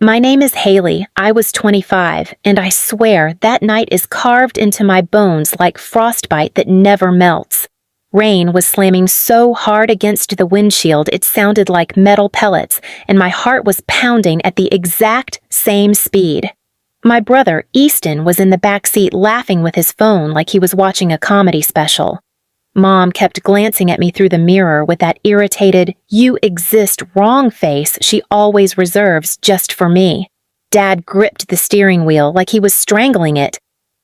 My name is Haley. I was 25, and I swear that night is carved into my bones like frostbite that never melts. Rain was slamming so hard against the windshield it sounded like metal pellets, and my heart was pounding at the exact same speed. My brother, Easton, was in the back seat laughing with his phone like he was watching a comedy special. Mom kept glancing at me through the mirror with that irritated, you exist wrong face she always reserves just for me. Dad gripped the steering wheel like he was strangling it.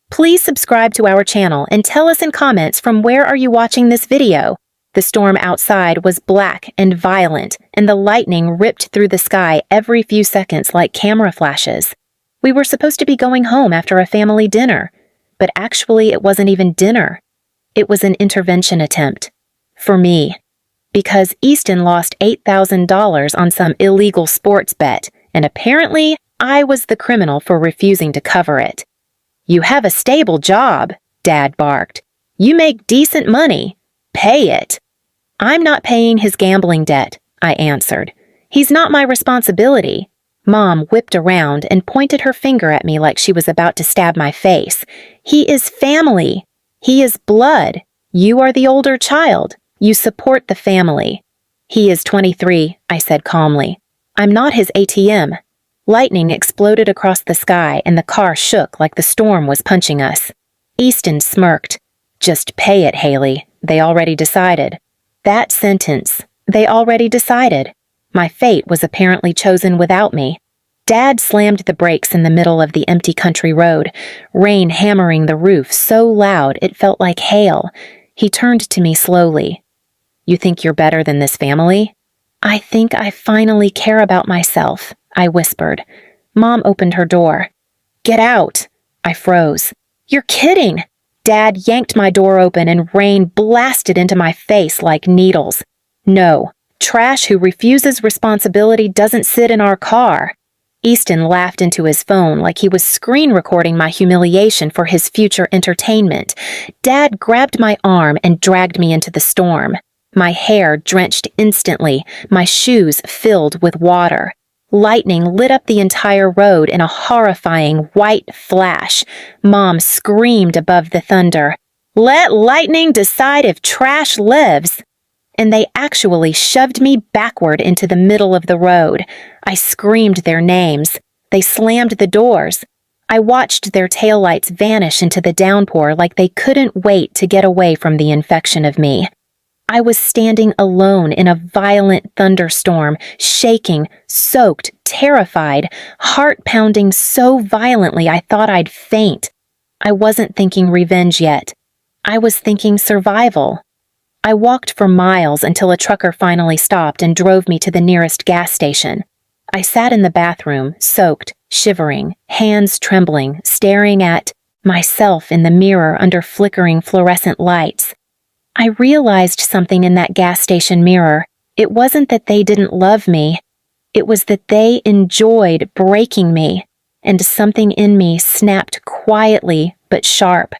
Please subscribe to our channel and tell us in comments from where are you watching this video. The storm outside was black and violent, and the lightning ripped through the sky every few seconds like camera flashes. We were supposed to be going home after a family dinner, but actually it wasn't even dinner. It was an intervention attempt. For me. Because Easton lost $8,000 on some illegal sports bet, and apparently I was the criminal for refusing to cover it. You have a stable job, Dad barked. You make decent money. Pay it. I'm not paying his gambling debt, I answered. He's not my responsibility. Mom whipped around and pointed her finger at me like she was about to stab my face. He is family. He is blood. You are the older child. You support the family. He is 23, I said calmly. I'm not his ATM. Lightning exploded across the sky and the car shook like the storm was punching us. Easton smirked. Just pay it, Haley. They already decided. That sentence. They already decided. My fate was apparently chosen without me. Dad slammed the brakes in the middle of the empty country road, rain hammering the roof so loud it felt like hail. He turned to me slowly. You think you're better than this family? I think I finally care about myself, I whispered. Mom opened her door. Get out! I froze. You're kidding! Dad yanked my door open and rain blasted into my face like needles. No, trash who refuses responsibility doesn't sit in our car. Easton laughed into his phone like he was screen recording my humiliation for his future entertainment. Dad grabbed my arm and dragged me into the storm. My hair drenched instantly, my shoes filled with water. Lightning lit up the entire road in a horrifying white flash. Mom screamed above the thunder, "Let lightning decide if trash lives!" And they actually shoved me backward into the middle of the road. I screamed their names. They slammed the doors. I watched their taillights vanish into the downpour like they couldn't wait to get away from the infection of me. I was standing alone in a violent thunderstorm, shaking, soaked, terrified, heart pounding so violently I thought I'd faint. I wasn't thinking revenge yet. I was thinking survival. I walked for miles until a trucker finally stopped and drove me to the nearest gas station. I sat in the bathroom, soaked, shivering, hands trembling, staring at myself in the mirror under flickering fluorescent lights. I realized something in that gas station mirror. It wasn't that they didn't love me. It was that they enjoyed breaking me, and something in me snapped quietly but sharp.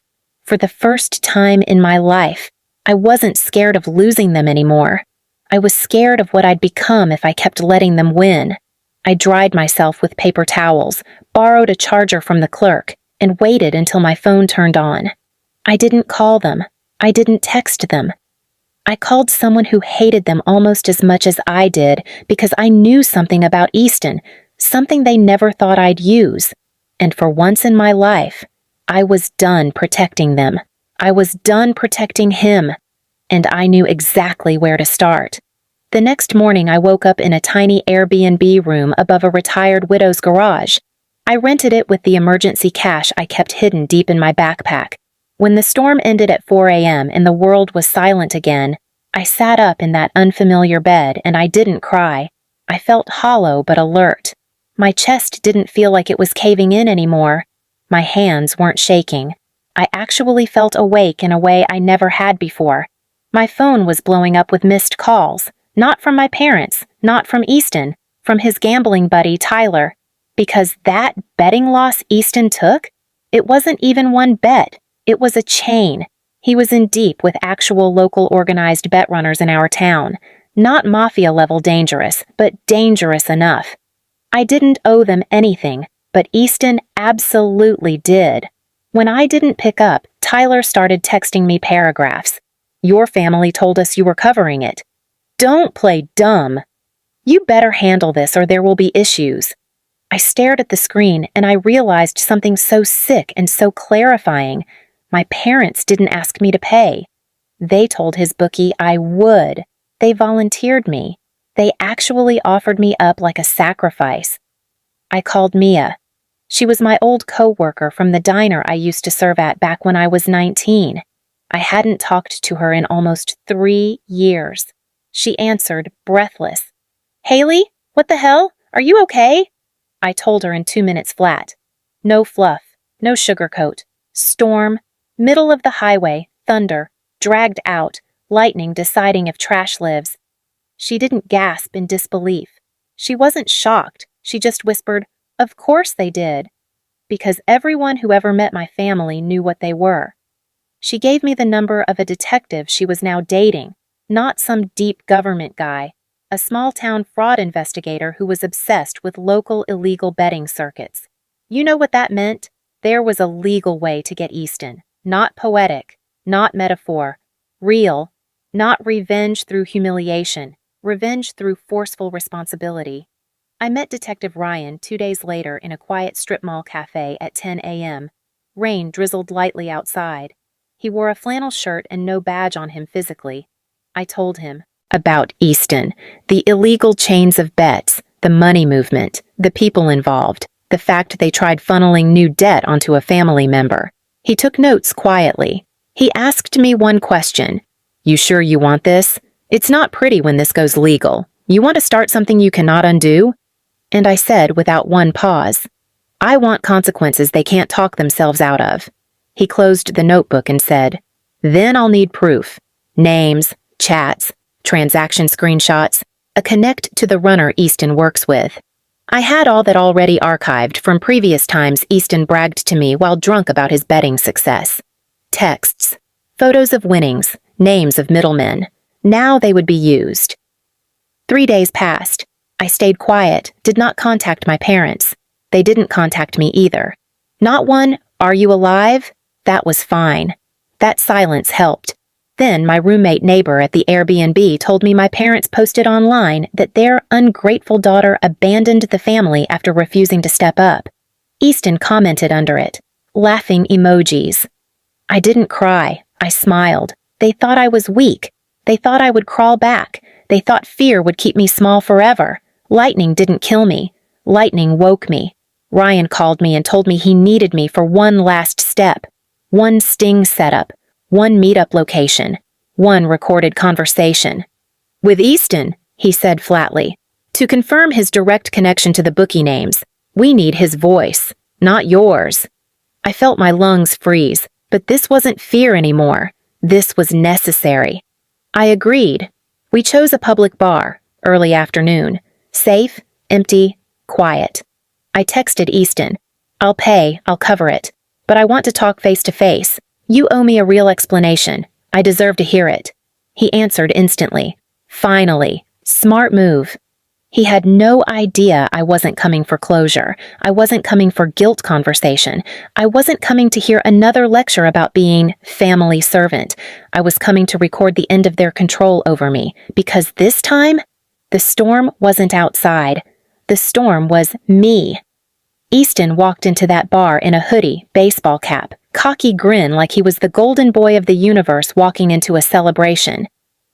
For the first time in my life, I wasn't scared of losing them anymore. I was scared of what I'd become if I kept letting them win. I dried myself with paper towels, borrowed a charger from the clerk, and waited until my phone turned on. I didn't call them. I didn't text them. I called someone who hated them almost as much as I did because I knew something about Easton, something they never thought I'd use. And for once in my life, I was done protecting them. I was done protecting him, and I knew exactly where to start. The next morning, I woke up in a tiny Airbnb room above a retired widow's garage. I rented it with the emergency cash I kept hidden deep in my backpack. When the storm ended at 4 a.m. and the world was silent again, I sat up in that unfamiliar bed and I didn't cry. I felt hollow but alert. My chest didn't feel like it was caving in anymore. My hands weren't shaking. I actually felt awake in a way I never had before. My phone was blowing up with missed calls, not from my parents, not from Easton, from his gambling buddy Tyler. Because that betting loss Easton took, it wasn't even one bet. It was a chain. He was in deep with actual local organized bet runners in our town. Not mafia-level dangerous, but dangerous enough. I didn't owe them anything, but Easton absolutely did. When I didn't pick up, Tyler started texting me paragraphs. Your family told us you were covering it. Don't play dumb. You better handle this or there will be issues. I stared at the screen and I realized something so sick and so clarifying. My parents didn't ask me to pay. They told his bookie I would. They volunteered me. They actually offered me up like a sacrifice. I called Mia. She was my old co-worker from the diner I used to serve at back when I was 19. I hadn't talked to her in almost 3 years. She answered, breathless. Haley, what the hell? Are you okay? I told her in 2 minutes flat. No fluff, no sugarcoat. Storm, middle of the highway, thunder, dragged out, lightning deciding if trash lives. She didn't gasp in disbelief. She wasn't shocked. She just whispered, Of course they did. Because everyone who ever met my family knew what they were. She gave me the number of a detective she was now dating, not some deep government guy, a small-town fraud investigator who was obsessed with local illegal betting circuits. You know what that meant? There was a legal way to get Easton, not poetic, not metaphor, real, not revenge through humiliation, revenge through forceful responsibility. I met Detective Ryan 2 days later in a quiet strip mall cafe at 10 a.m. Rain drizzled lightly outside. He wore a flannel shirt and no badge on him physically. I told him about Easton, the illegal chains of bets, the money movement, the people involved, the fact they tried funneling new debt onto a family member. He took notes quietly. He asked me one question. You sure you want this? It's not pretty when this goes legal. You want to start something you cannot undo? And I said without one pause, I want consequences they can't talk themselves out of. He closed the notebook and said, Then I'll need proof. Names, chats, transaction screenshots, a connect to the runner Easton works with. I had all that already archived from previous times Easton bragged to me while drunk about his betting success. Texts, photos of winnings, names of middlemen. Now they would be used. 3 days passed. I stayed quiet, did not contact my parents. They didn't contact me either. Not one, "Are you alive?" That was fine. That silence helped. Then my roommate neighbor at the Airbnb told me my parents posted online that their ungrateful daughter abandoned the family after refusing to step up. Easton commented under it, laughing emojis. I didn't cry. I smiled. They thought I was weak. They thought I would crawl back. They thought fear would keep me small forever. Lightning didn't kill me. Lightning woke me. Ryan called me and told me he needed me for one last step. One sting setup. One meetup location. One recorded conversation. With Easton, he said flatly. To confirm his direct connection to the bookie names, we need his voice, not yours. I felt my lungs freeze, but this wasn't fear anymore. This was necessary. I agreed. We chose a public bar, early afternoon. Safe, empty, quiet. I texted Easton. I'll pay, I'll cover it. But I want to talk face to face. You owe me a real explanation. I deserve to hear it. He answered instantly. Finally. Smart move. He had no idea I wasn't coming for closure. I wasn't coming for guilt conversation. I wasn't coming to hear another lecture about being family servant. I was coming to record the end of their control over me, because this time, the storm wasn't outside. The storm was me. Easton walked into that bar in a hoodie, baseball cap, cocky grin like he was the golden boy of the universe walking into a celebration.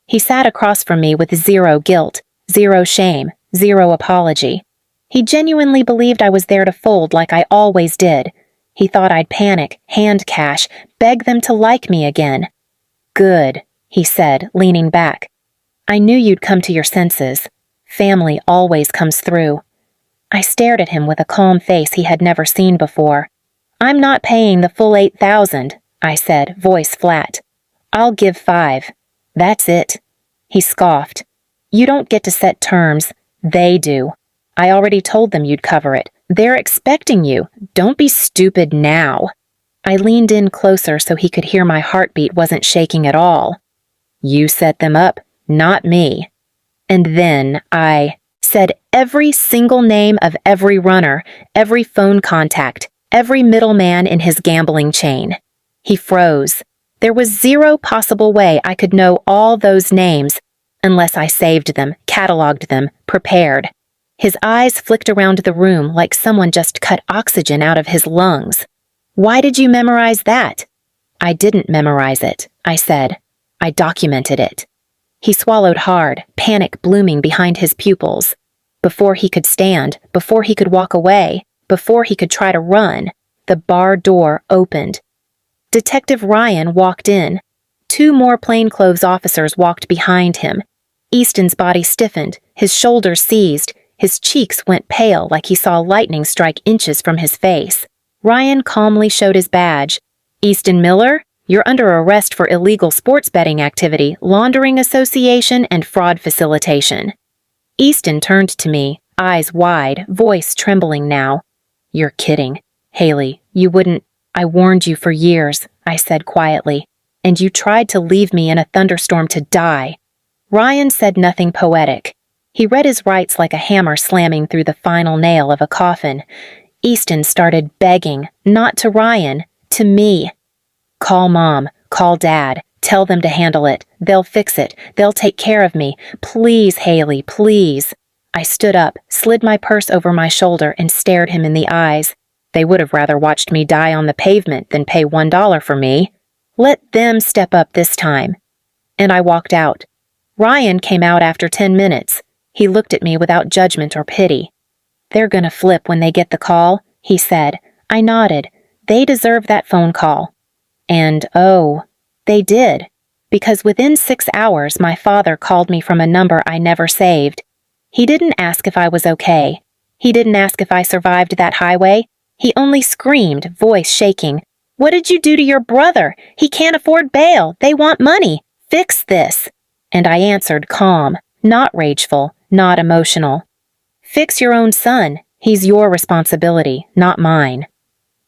He sat across from me with zero guilt, zero shame, zero apology. He genuinely believed I was there to fold like I always did. He thought I'd panic, hand cash, beg them to like me again. Good, he said, leaning back. I knew you'd come to your senses. Family always comes through. I stared at him with a calm face he had never seen before. I'm not paying the full $8,000, I said, voice flat. I'll give $5,000. That's it. He scoffed. You don't get to set terms. They do. I already told them you'd cover it. They're expecting you. Don't be stupid now. I leaned in closer so he could hear my heartbeat wasn't shaking at all. You set them up, not me. And then I said every single name of every runner, every phone contact, every middleman in his gambling chain. He froze. There was zero possible way I could know all those names unless I saved them, cataloged them, prepared. His eyes flicked around the room like someone just cut oxygen out of his lungs. Why did you memorize that? I didn't memorize it, I said. I documented it. He swallowed hard, panic blooming behind his pupils. Before he could stand, before he could walk away, before he could try to run, the bar door opened. Detective Ryan walked in. 2 more plainclothes officers walked behind him. Easton's body stiffened, his shoulders seized, his cheeks went pale like he saw lightning strike inches from his face. Ryan calmly showed his badge. Easton Miller, you're under arrest for illegal sports betting activity, laundering association, and fraud facilitation. Easton turned to me, eyes wide, voice trembling now. You're kidding. Haley, you wouldn't. I warned you for years, I said quietly, and you tried to leave me in a thunderstorm to die. Ryan said nothing poetic. He read his rights like a hammer slamming through the final nail of a coffin. Easton started begging, not to Ryan, to me. Call Mom, call Dad, tell them to handle it. They'll fix it. They'll take care of me. Please, Haley, please. I stood up, slid my purse over my shoulder, and stared him in the eyes. They would have rather watched me die on the pavement than pay $1 for me. Let them step up this time. And I walked out. Ryan came out after 10 minutes. He looked at me without judgment or pity. They're gonna flip when they get the call, he said. I nodded. They deserve that phone call. And oh, they did. Because within 6 hours, my father called me from a number I never saved. He didn't ask if I was okay. He didn't ask if I survived that highway. He only screamed, voice shaking. What did you do to your brother? He can't afford bail. They want money. Fix this. And I answered calm, not rageful, not emotional. Fix your own son. He's your responsibility, not mine.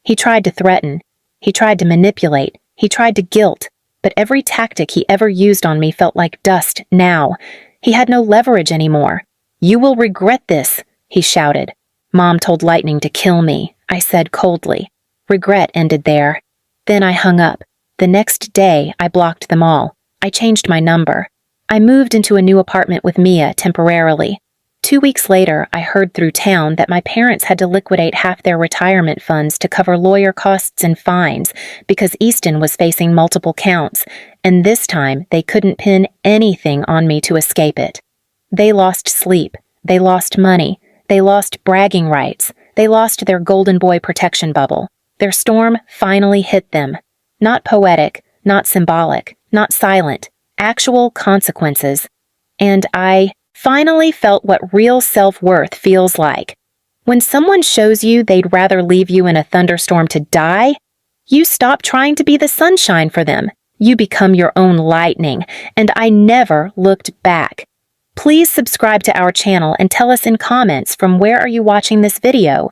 He tried to threaten. He tried to manipulate. He tried to guilt. But every tactic he ever used on me felt like dust now. He had no leverage anymore. You will regret this, he shouted. Mom told Lightning to kill me, I said coldly. Regret ended there. Then I hung up. The next day, I blocked them all. I changed my number. I moved into a new apartment with Mia temporarily. 2 weeks later, I heard through town that my parents had to liquidate half their retirement funds to cover lawyer costs and fines because Easton was facing multiple counts, and this time they couldn't pin anything on me to escape it. They lost sleep. They lost money. They lost bragging rights. They lost their golden boy protection bubble. Their storm finally hit them. Not poetic, not symbolic, not silent. Actual consequences. And I finally felt what real self-worth feels like. When someone shows you they'd rather leave you in a thunderstorm to die, you stop trying to be the sunshine for them. You become your own lightning, and I never looked back. Please subscribe to our channel and tell us in comments from where are you watching this video.